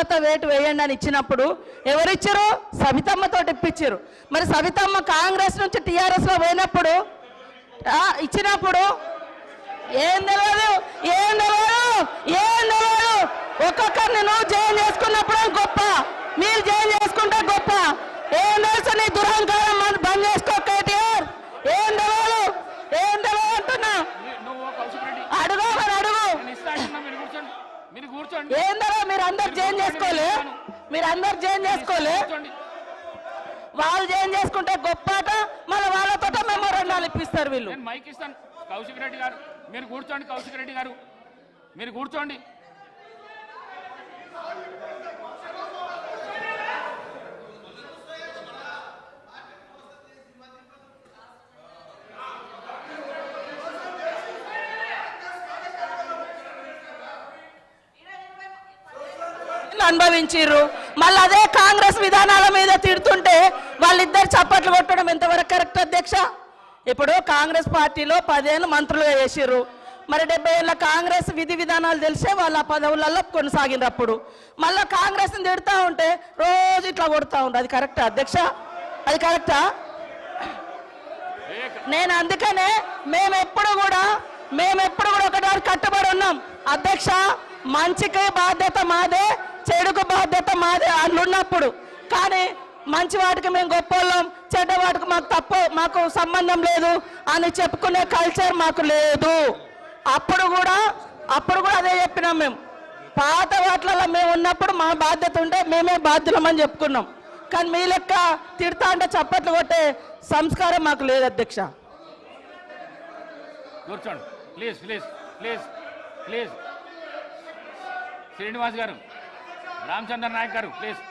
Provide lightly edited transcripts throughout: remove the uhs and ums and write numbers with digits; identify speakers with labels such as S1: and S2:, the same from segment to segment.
S1: తర్వాత వేటు వేయండి అని ఇచ్చినప్పుడు ఎవరిచ్చారు? సవితమ్మతో ఇప్పించారు. మరి సవితమ్మ కాంగ్రెస్ నుంచి టీఆర్ఎస్లో పోయినప్పుడు ఇచ్చినప్పుడు ఏం తెలియదు, ఏం తెలియదు, ఏం తెలియదు. ఒక్కొక్కరిని నువ్వు జైలు చేసుకున్నప్పుడు గొప్ప, మీరు జైలు చేసుకుంటే గొప్ప. ఏం తెలుసు నీ దురహంకారం బంద్ చేసుకో కేటీఆర్. ఏం తెలియదు, ఏం తెలియదు అంటున్నా. అడుగు మరి అడుగు. ఏం తెలియదు, మీరు అందరు జైలు చేసుకోలే, మీరు అందరు జైలు చేసుకోలే. వాళ్ళు జైలు చేసుకుంటే గొప్పట, మళ్ళీ వాళ్ళతో మెమోరాండాలు ఇప్పిస్తారు వీళ్ళు.
S2: మైక్ ఇస్తాను. కౌశిక్ రెడ్డి గారు మీరు కూర్చోండి. కౌశిక్ రెడ్డి గారు మీరు కూర్చోండి.
S1: అనుభవించారు. మళ్ళీ అదే కాంగ్రెస్ విధానాల మీద తిడుతుంటే వాళ్ళిద్దరు చప్పట్లు కొట్టడం ఎంతవరకు కరెక్ట్ అధ్యక్ష? ఇప్పుడు కాంగ్రెస్ పార్టీలో 10 ఏళ్ళు మంత్రులుగా చేసిర్రు. మరి 70 ఏళ్ళ కాంగ్రెస్ విధి విధానాలు తెలిసే వాళ్ళ పదవులలో కొనసాగినప్పుడు మళ్ళీ కాంగ్రెస్ని తిడుతూ ఉంటే రోజు ఇట్లా కొడుతూ ఉంటారు. అది కరెక్టా అధ్యక్ష? అది కరెక్టా? నేను అందుకనే మేమెప్పుడు కూడా ఒకటి కట్టుబడి ఉన్నాం అధ్యక్ష. మంచికి బాధ్యత మాదే, చెడుకు బాధ్యత మాదే అట్లున్నప్పుడు. కానీ మంచి వాటికి మేము గొప్పవాళ్ళం, చెడ్డ వాటికి మాకు సంబంధం లేదు అని చెప్పుకునే కల్చర్ మాకు లేదు. అప్పుడు కూడా అదే చెప్పినాం. మేము పాత వాటిలలో మేము ఉన్నప్పుడు మా బాధ్యత ఉంటే మేమే బాధ్యులమని చెప్పుకున్నాం. కానీ మీ లెక్క తిడతా అంటే చప్పట్లు కొట్టే సంస్కారం మాకు లేదు అధ్యక్ష.
S2: కూర్చోండి please please please please. Srinivas గారు, రామచంద్ర నాయక్ గారు ప్లీజ్.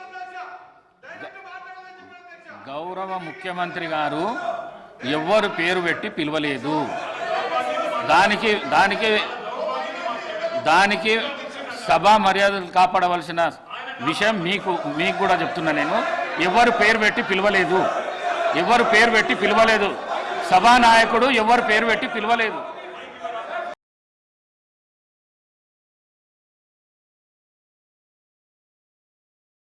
S2: గౌరవ ముఖ్యమంత్రి గారు ఎవ్వరు పేరు పెట్టి పిలవలేదు. దానికి సభా మర్యాదలు కాపాడవలసిన విషయం మీకు కూడా చెప్తున్నా. నేను ఎవరు పేరు పెట్టి పిలవలేదు, ఎవరు పేరు పెట్టి పిలవలేదు. సభానాయకుడు ఎవరు పేరు పెట్టి పిలవలేదు.